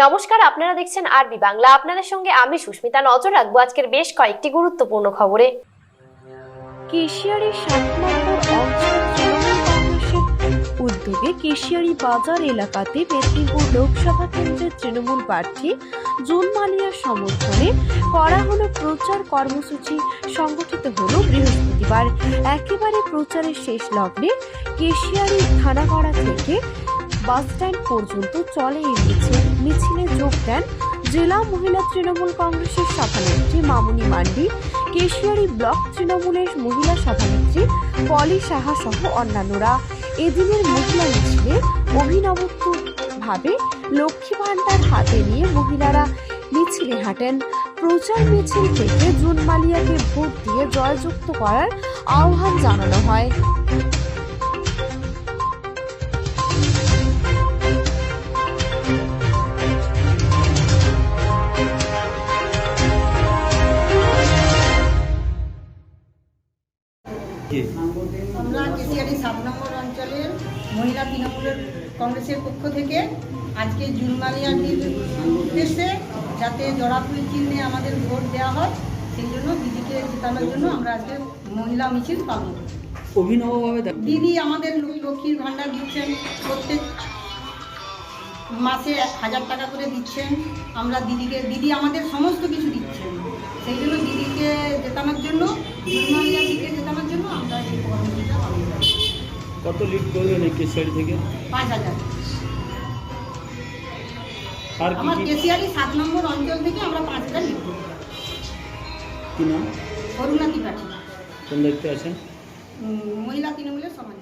নমস্কার, আপনারা দেখছেন আরবি বাংলা। আপনাদের সঙ্গে আমি সুস্মিতা। নজর রাখবো আজকের বেশ কয়েকটি গুরুত্বপূর্ণ খবরে। কেশিয়ারি 7 নম্বর অঞ্চল তৃণমূল কংগ্রেসের উদ্যোগে কেশিয়ারি বাজার এলাকাতে মেদিনীপুর লোকসভা কেন্দ্রের তৃণমূল প্রার্থী জুন মালিয়ার সমর্থনে করা হলো প্রচার কর্মসূচি। সংগঠিত হলো বৃহস্পতিবার। একেবারে প্রচারের শেষ লগ্নে কেশিয়ারি থানাগড়া থেকে বাসস্ট্যান্ড পর্যন্ত চলে এই মিছিলে যোগ দেন জেলা মহিলা তৃণমূল কংগ্রেসের সভানেত্রী মামুনি মান্ডি, কেশিয়ারি ব্লক তৃণমূলের মহিলা সভানেত্রী পলি সাহা সহ অন্যান্যরা। এদিনের মহিলা মিছিলে অভিনবত্বভাবে লক্ষ্মী ভাণ্ডার হাতে নিয়ে মহিলারা মিছিলে হাঁটেন। প্রচার মিছিল থেকে জুন মালিয়াকে ভোট দিয়ে জয়যুক্ত করার আহ্বান জানানো হয়। আমরা কেশিয়ারি 7 নম্বর অঞ্চলের মহিলা তৃণমূলের কংগ্রেসের পক্ষ থেকে আজকে জুন মালিয়ার উদ্দেশ্যে যাতে জোড়াফুল চিহ্নে আমাদের ভোট দেওয়া হয়, সেই জন্য দিদিকে জেতানোর জন্য আমরা আজকে মহিলা মিছিল পালন করি। অভিনবভাবে দিদি আমাদের লক্ষ্মীর ভাণ্ডার দিচ্ছেন, প্রত্যেক মাসে 1000 টাকা করে দিচ্ছেন। আমরা দিদি আমাদের সমস্ত কিছু দিচ্ছেন, সেই জন্য দিদিকে জেতানোর জন্য, জুনমালিয়া দিদিকে জেতানোর জন্য আমরা এই কর্মসূচিটা পালন করি। কত লিড করবেন এই কেশিয়ারি থেকে? 5000। আর আমার কেশিয়ারি 7 নম্বর অঞ্চল থেকে আমরা 5000 লিড করি। কি নাম? অরুণা ত্রিপাঠী, কোন দায়িত্বে আছেন? মহিলা তৃণমূলের সমাজ।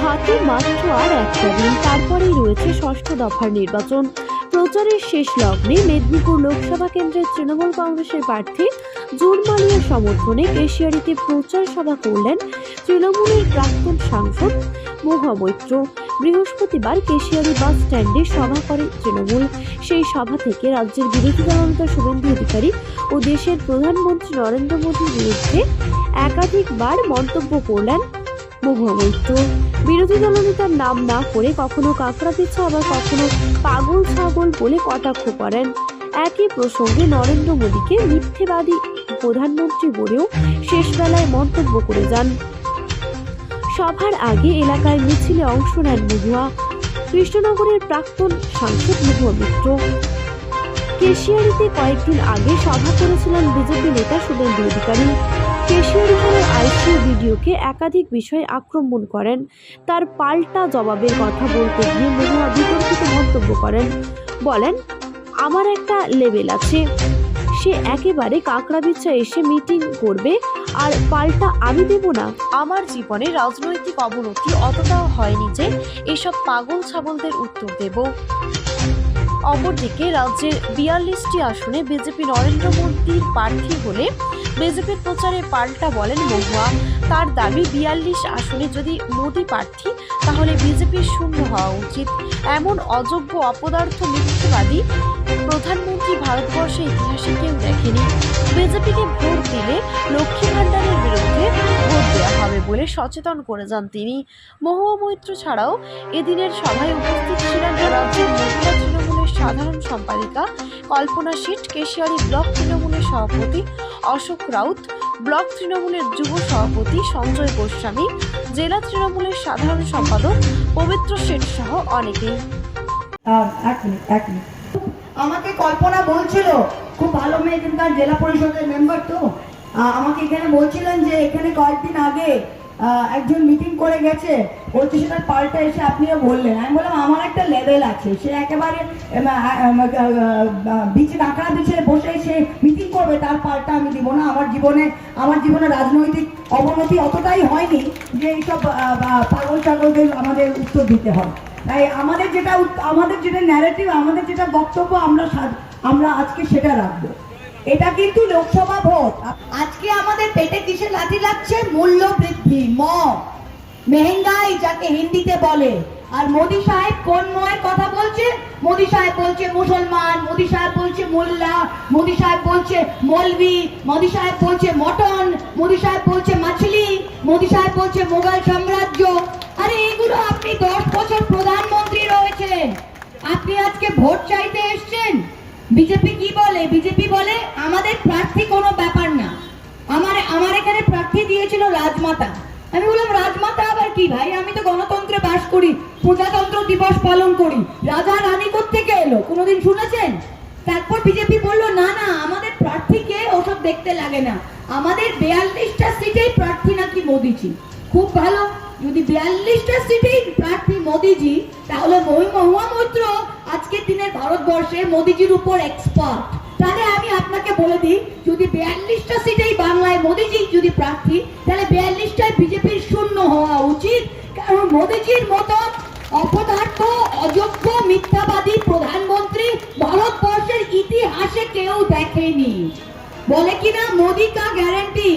হাতে মাত্র আর একটা দিন, তারপরেই রয়েছে ষষ্ঠ দফার নির্বাচন। প্রচারের শেষ লগ্নে মেদিনীপুর লোকসভা কেন্দ্রের তৃণমূল কংগ্রেসের প্রার্থী জুন মালিয়ার সমর্থনে কেশিয়ারিতে প্রচার সভা করলেন তৃণমূলের প্রাক্তন সাংসদ মহুয়া মৈত্র। বৃহস্পতিবার কেশিয়ারি বাস স্ট্যান্ডে সভা করে তৃণমূল। সেই সভা থেকে রাজ্যের বিরোধী দলনেতা শুভেন্দু অধিকারী ও দেশের প্রধানমন্ত্রী নরেন্দ্র মোদীর বিরুদ্ধে একাধিকবার মন্তব্য করলেন মহুয়া মৈত্র। বিরোধী দলনেতার নাম না করে কখনো কাঁকড়া পিছা, আবার কখনো পাগল ছাগল বলে কটাক্ষ করেন। একই প্রসঙ্গে নরেন্দ্র মোদীকে মিথ্যেবাদী প্রধানমন্ত্রী বলেও শেষবেলায় মন্তব্য করে যান। সভার আগে এলাকায় মিছিলে অংশ নেন মহুয়া। কৃষ্ণনগরের প্রাক্তন সাংসদ মহুয়া মিত্র। কেশিয়ারিতে কয়েকদিন আগে সভা করেছিলেন বিজেপি নেতা শুভেন্দু অধিকারী। কেশিয়ারি থানার আইসিইউ ভিডিওকে একাধিক বিষয়ে আক্রমণ করেন। তার পাল্টা জবাবের কথা বলতে গিয়ে মহুয়া বিতর্কিত মন্তব্য করেন। বলেন, আমার একটা লেভেল আছে, সে একেবারে কাঁকড়া বিছা এসে মিটিং করবে আর পাল্টা আমি দেব না। আমার জীবনে রাজনৈতিক অবনতি অতটাও হয়নি যে এসব পাগল ছাগলদের উত্তর দেব। অপরদিকে রাজ্যের 42টি আসনে বিজেপি নরেন্দ্র মোদীর প্রার্থী হলে বিজেপির প্রচারে পাল্টা বলেন মহুয়া। তার দাবি 42 আসনে যদি মোদী প্রার্থী, তাহলে বিজেপির শূন্য হওয়া উচিত। এমন অযোগ্য অপদার্থ মিথ্যেবাদী প্রধানমন্ত্রী ভারতবর্ষের ইতিহাসে কেউ দেখেনি। বিজেপিকে ভোট দিলে লক্ষ্মী ভাণ্ডারের বিরুদ্ধে ভোট দেওয়া হবে বলে সচেতন করে যান তিনি। মহুয়া মৈত্র ছাড়াও এদিনের সভায় উপস্থিত ছিলেন রাজ্যের মহিলা তৃণমূলের সাধারণ সম্পাদিকা কল্পনা শেঠ, কেশিয়ারি ব্লক তৃণমূলের সভাপতি অশোক রাউত, ব্লক তৃণমূলের যুব সভাপতি সঞ্জয় গোস্বামী, জেলা তৃণমূলের সাধারণ সম্পাদক পবিত্র শেঠ সহ অনেকেই। এক মিনিট। আমাকে কল্পনা বলছিল, খুব ভালো মেয়ে, এখানকার জেলা পরিষদের মেম্বার, তো আমাকে এখানে বলছিলেন যে এখানে কয়েকদিন আগে একজন মিটিং করে গেছে, বলছে সেটার পাল্টা এসে আপনিও বললেন। আমি বললাম আমার একটা লেভেল আছে, সে একেবারে কাঁকড়া বিছে বসে সে মিটিং করবে, তার পাল্টা আমি দিব না। আমার জীবনে রাজনৈতিক অবনতি অতটাই হয়নি যে এইসব পাগল ছাগলদের আমাদের উত্তর দিতে হয়। তাই আমাদের যেটা ন্যারেটিভ, আমাদের যেটা বক্তব্য, আমরা আজকে সেটা রাখবো। এটা কিন্তু লোকসভা ভোট। আজকে আমাদের পেটে কিসে লাঠি লাগছে? মূল্য বৃদ্ধি, মেহেঙ্গাই যাকে হিন্দিতে বলে। আর মোদি সাহেব কোন ময়ের কথা বলছে? মোদি সাহেব বলছে মুসলমান, মোদি সাহেব বলছে মোল্লা, মোদি সাহেব বলছে মৌলবি, মোদি সাহেব বলছে মটন, মোদি সাহেব বলছে মাছলি, মোদি সাহেব বলছে মুঘল সাম্রাজ্য। আরে এইগুলো আপনি 10 বছর প্রধানমন্ত্রী রয়েছেন, আপনি আজকে ভোট চাইতে এসেছেন। বিজেপি কি বলে? বিজেপি বলে আমাদের প্রার্থী কোনো ব্যাপার না, আমার এখানে প্রার্থী দিয়েছিল রাজমাতা। আমি বললাম রাজমাতা আবার কি ভাই? আমি তো গণতন্ত্রে বাস করি, প্রজাতন্ত্র দিবস পালন করি, রাজা রানী কোত্থেকে এলো কোনোদিন শুনেছেন? তারপর বিজেপি বললো না না, আমাদের প্রার্থীকে ওসব দেখতে লাগে না, আমাদের 42টা সিটেই প্রার্থী নাকি মোদিজি। খুব ভালো, যদি 42টা সিটেই প্রার্থী মোদিজি, তাহলে মহুয়া মৈত্র আজকের দিনের ভারতবর্ষে মোদিজির উপর এক্সপার্ট। তাহলে আমি আপনাকে বলে দিই, যদি 42টা সিটেই বাংলায় মোদিজি যদি প্রার্থী, তাহলে 42টায় বিজেপির শূন্য হওয়া উচিত। কারণ মোদিজির মতো অপদার্থ, অযোগ্য, মিথ্যাবাদী প্রধানমন্ত্রী ভারতবর্ষের ইতিহাসে কেউ দেখেনি। বলে কিনা মোদি কা গ্যারান্টি,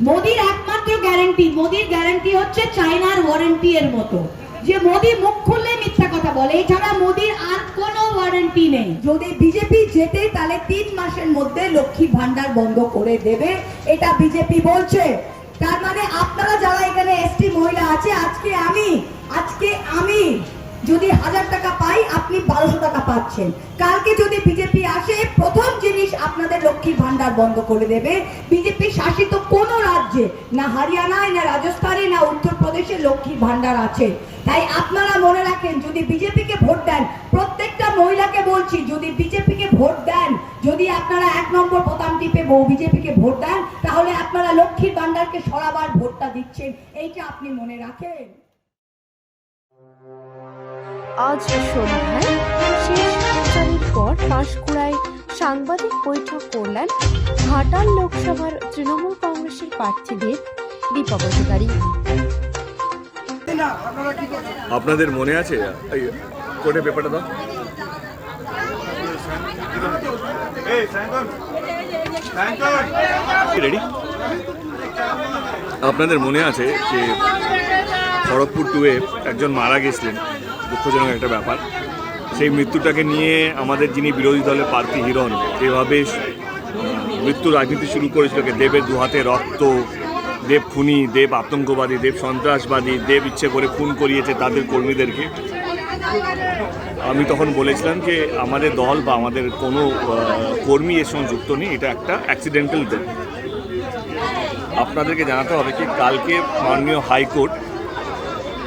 মোদির একমাত্র গ্যারান্টি, মোদির গ্যারান্টি হচ্ছে চায়নার ওয়ারেন্টি এর মতো, যে মোদি মুখ খুললে মিথ্যা কথা বলে, এছাড়া মোদির আর কোনো ওয়ারেন্টি নেই। যদি বিজেপি জেতে তাহলে 3 মাসের মধ্যে লক্ষ্মী ভান্ডার বন্ধ করে দেবে, এটা বিজেপি বলছে। তার মানে আপনারা যারা এখানে এসটি মহিলা আছে, আজকে আমি যদি 1000 টাকা পাই, আপনি 1200 টাকা পাচ্ছেন। কালকে যদি বিজেপি আসে, প্রথম জিনিস আপনাদের লক্ষ্মী ভান্ডার বন্ধ করে দেবে। বিজেপি শাসিত কোন রাজ্যে, না হরিয়ানায়, না রাজস্থানে, না উত্তরপ্রদেশে লক্ষ্মী ভান্ডার আছে। তাই আপনারা মনে রাখেন, যদি বিজেপিকে ভোট দেন, প্রত্যেকটা মহিলাকে বলছি, যদি বিজেপিকে ভোট দেন, যদি আপনারা 1 নম্বর বোতাম টিপে বিজেপিকে ভোট দেন, তাহলে আপনারা লক্ষ্মীর ভান্ডারকে সরাবার ভোটটা দিচ্ছেন, এইটা আপনি মনে রাখেন। আজ সন্ধ্যায় শেষ প্রচারের পর পাঁশকুড়ায় সাংবাদিক বৈঠক করলেন ঘাটাল লোকসভার তৃণমূল কংগ্রেসের প্রার্থীদের দীপক অধিকারী। আপনাদের মনে আছে এই কোর্টে পেপারটা দাও, রেডি? আপনাদের মনে আছে যে খড়গপুর 2-এ একজন মারা গেছিলেন, দুঃখজনক একটা ব্যাপার। সেই মৃত্যুটাকে নিয়ে আমাদের যিনি বিরোধী দলের প্রার্থী হিরণ যেভাবে মৃত্যু রাজনীতি শুরু করেছিল, দেবের 2 হাতে রক্ত, দেব খুনি, দেব আতঙ্কবাদী, দেব সন্ত্রাসবাদী, দেব ইচ্ছে করে খুন করিয়েছে তাদের কর্মীদেরকে। আমি তখন বলেছিলাম যে আমাদের দল বা আমাদের কোনো কর্মী এর সঙ্গে যুক্ত নেই, এটা একটা অ্যাক্সিডেন্টাল ডেথ। আপনাদেরকে জানাতে হবে কি, কালকে মাননীয় হাইকোর্ট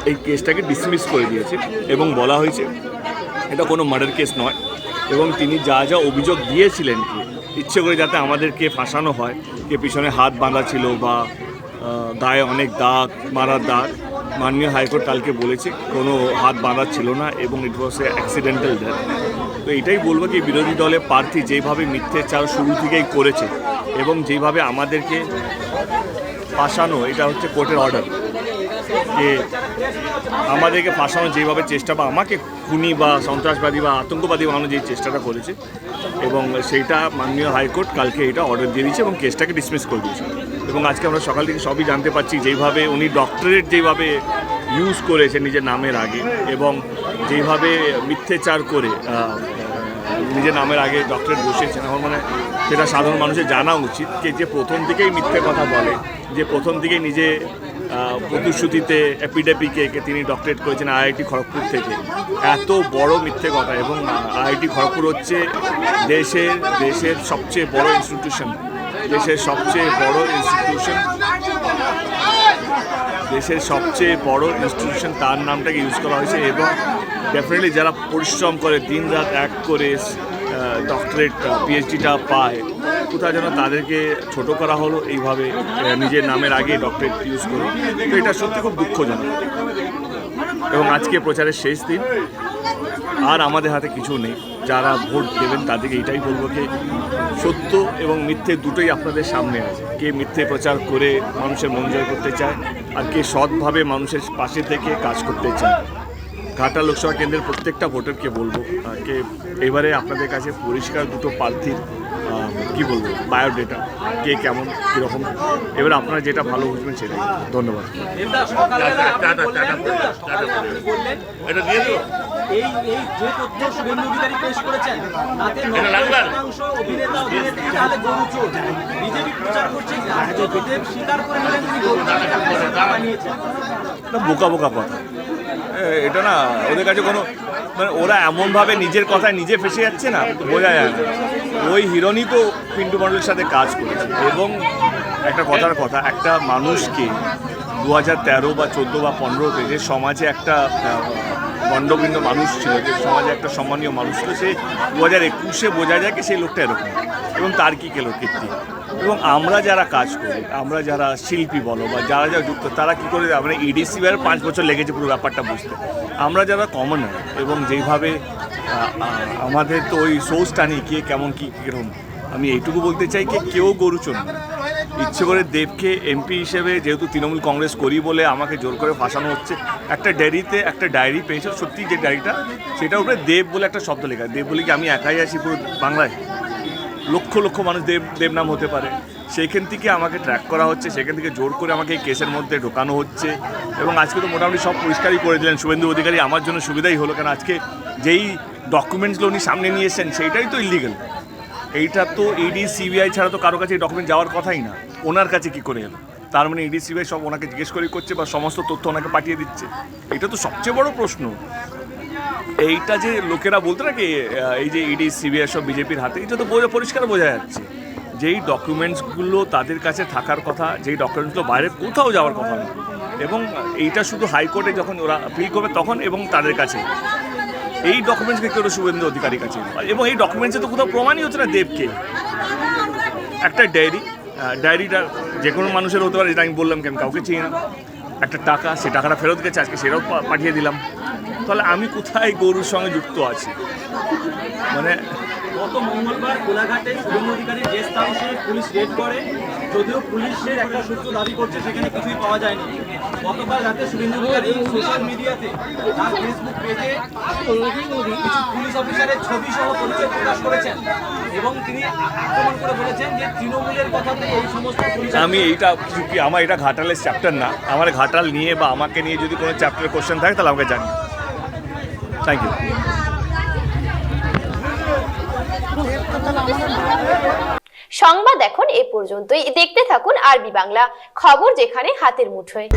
এই কেসটাকে ডিসমিস করে দিয়েছে এবং বলা হয়েছে এটা কোনো মার্ডার কেস নয়, এবং তিনি যা যা অভিযোগ দিয়েছিলেন কি ইচ্ছে করে যাতে আমাদেরকে ফাঁসানো হয়, কে পিছনে হাত বাঁধা ছিল বা গায়ে অনেক দাগ, মারার দাগ, মাননীয় হাইকোর্ট কালকে বলেছে কোনো হাত বাঁধা ছিল না এবং ইট ওয়াজ এ অ্যাক্সিডেন্টাল ডেথ। তো এটাই বলবো কি, বিরোধী দলের প্রার্থী যেভাবে মিথ্যাচার শুরু থেকেই করেছে এবং যেভাবে আমাদেরকে ফাঁসানো, এটা হচ্ছে কোর্টের অর্ডার, যে আমাদেরকে ফাঁসানোর যেভাবে চেষ্টা বা আমাকে খুনি বা সন্ত্রাসবাদী বা আতঙ্কবাদী বানানোর যে চেষ্টাটা করেছে, এবং সেইটা মাননীয় হাইকোর্ট কালকে এটা অর্ডার দিয়ে দিয়েছে এবং কেসটাকে ডিসমিস করে দিয়েছে। এবং আজকে আমরা সকাল থেকে সবই জানতে পারছি, যেইভাবে উনি ডক্টরেট যেভাবে ইউজ করেছে নিজের নামের আগে, এবং যেইভাবে মিথ্যেচার করে নিজের নামের আগে ডক্টরেট বসিয়েছেন, আমার মনে হয় সেটা সাধারণ মানুষের জানা উচিত যে প্রথম থেকেই মিথ্যে কথা বলে, যে প্রথম থেকেই নিজে প্রতিশ্রুতিতে এপিডেপিকে তিনি ডক্টরেট করেছেন আইআইটি খড়গপুর থেকে, এত বড় মিথ্যে কথা। এবং আইআইটি খড়গপুর হচ্ছে দেশের সবচেয়ে বড় ইনস্টিটিউশন, দেশের সবচেয়ে বড় ইনস্টিটিউশন, তার নামটাকে ইউজ করা হয়েছে। এবং ডেফিনেটলি যারা পরিশ্রম করে, দিন রাত এক করে ডক্টরেট পিএইচডিটা পায়, কোথায় যেন তাদেরকে ছোট করা হলো এইভাবে নিজের নামের আগে ডক্টরেট ইউজ করে। তো এটা সত্যি খুব দুঃখজনক। এবং আজকে প্রচারের শেষ দিন, আর আমাদের হাতে কিছু নেই। যারা ভোট দেবেন তাদেরকে এটাই বলবো যে সত্য এবং মিথ্যে দুটোই আপনাদের সামনে আছে। কে মিথ্যে প্রচার করে মানুষের মন জয় করতে চায়, আর কে সৎভাবে মানুষের পাশে থেকে কাজ করতে চায়। ঘাটাল লোকসভা কেন্দ্রের প্রত্যেকটা ভোটারকে বলবো কে এবারে আপনাদের কাছে পরিষ্কার দুটো প্রার্থীর কি বলবো বায়োডেটা, কে কেমন কীরকম, এবারে আপনারা যেটা ভালো বুঝবেন সেটাই। ধন্যবাদ। এই যে তথ্য শুভেন্দু অধিকারী পেশ করেছেন তাতে 90% অভিনেতা অভিনেত্রী তাহলে গরু চোর। বিজেপি প্রচার করছে দেব স্বীকার করে নিলেন তিনি গরু বানিয়েছেন। বোকা বোকা কথা এটা না, ওদের কাছে কোনো মানে ওরা এমনভাবে নিজের কথায় নিজে ফেসে যাচ্ছে না, বোঝা যায় না। ওই হিরোনি তো পিন্টু মণ্ডলের সাথে কাজ করেছে এবং একটা কথার কথা, একটা মানুষকে 2013 বা 14 বা 15-তে যে সমাজে একটা গণ্ডবিন্দ মানুষ ছিল, যে সমাজে একটা সম্মানীয় মানুষ ছিল, সে 2021-এ বোঝা যায় কি সেই লোকটা এরকম এবং তার কী কেলো কীর্তি। এবং আমরা যারা কাজ করি, আমরা যারা শিল্পী বলো বা যারা যারা যুক্ত, তারা কী করে, আমরা ইডিসি 5 বছর লেগেছে পুরো ব্যাপারটা বুঝতে। আমরা যারা কমনার এবং যেইভাবে আমাদের তো ওই সোর্সটা নেই কে কেমন কী কীরকম, আমি এইটুকু বলতে চাই কি কেউ গরু চোর না। ইচ্ছে করে দেবকে এমপি হিসেবে যেহেতু তৃণমূল কংগ্রেস করি বলে আমাকে জোর করে ফাঁসানো হচ্ছে। একটা একটা ডায়েরি পেয়েছে, সত্যি যে ডায়েরিটা, সেটার উপরে দেব বলে একটা শব্দ লেখা। দেব বলে কি আমি একাই আছি পুরো বাংলায়? লক্ষ লক্ষ মানুষ দেব নাম হতে পারে। সেইখান থেকে আমাকে ট্র্যাক করা হচ্ছে, সেখান থেকে জোর করে আমাকে এই কেসের মধ্যে ঢোকানো হচ্ছে। এবং আজকে তো মোটামুটি সব পরিষ্কারই করে দিলেন শুভেন্দু অধিকারী। আমার জন্য সুবিধাই হলো, কারণ আজকে যেই ডকুমেন্টসগুলো উনি সামনে নিয়ে এসেছেন সেইটাই তো ইলিগাল। এইটা তো ইডি সিবিআই ছাড়া তো কারো কাছে এই ডকুমেন্ট যাওয়ার কথাই না। ওনার কাছে কি করে এলো? তার মানে ইডি সিবিআই সব ওনাকে জিজ্ঞেস করে করছে বা সমস্ত তথ্য ওনাকে পাঠিয়ে দিচ্ছে? এটা তো সবচেয়ে বড় প্রশ্ন। এইটা যে লোকেরা বলতো নাকি এই যে ইডি সিবিআই সব বিজেপির হাতে, এটা তো পরিষ্কার বোঝা যাচ্ছে যেই ডকুমেন্টসগুলো তাদের কাছে থাকার কথা, যেই ডকুমেন্টসগুলো বাইরে কোথাও যাওয়ার কথা না। এবং এইটা শুধু হাইকোর্টে যখন ওরা আপিল করবে তখন এবং তাদের কাছে এই ডকুমেন্টসকে কেউ শুভেন্দু অধিকারীর কাছে, এবং এই ডকুমেন্টসে তো কোথাও প্রমাণই হচ্ছে না দেবকে। একটা ডায়েরিটা যে কোনো মানুষের হতে পারে, যেটা আমি বললাম কি আমি কাউকে চিনি না। একটা টাকা, সে টাকাটা ফেরত গেছে, আজকে সেটাও পাঠিয়ে দিলাম। তাহলে আমি কোথায় গরুর সঙ্গে যুক্ত আছি? মানে গত মঙ্গলবার কোলাঘাটে শুভেন্দু অধিকারী গেস্ট হাউসে পুলিশ রেড করে, যদিও পুলিশের একটা সূত্র দাবি করছে সেখানে কিছুই পাওয়া যায়নি। গতকাল রাতে শুভেন্দু অধিকারী সোশ্যাল মিডিয়াতে তার ফেসবুক পেজে কিছু পুলিশ অফিসারের ছবি সহ পরিচয় প্রকাশ করেছেন এবং তিনি আক্রমণ করে বলেছেন যে তৃণমূলের কথাতে এই সমস্ত পুলিশ। আমি এইটা কিছু কি আমার এটা ঘাটালের চ্যাপ্টার না। আমার ঘাটাল নিয়ে বা আমাকে নিয়ে যদি কোনো চ্যাপ্টারের কোশ্চেন থাকে তাহলে আমাকে জানি। Thank you. সংবাদ এখন এ পর্যন্তই। দেখতে থাকুন আরবি বাংলা, খবর যেখানে হাতের মুঠোয়।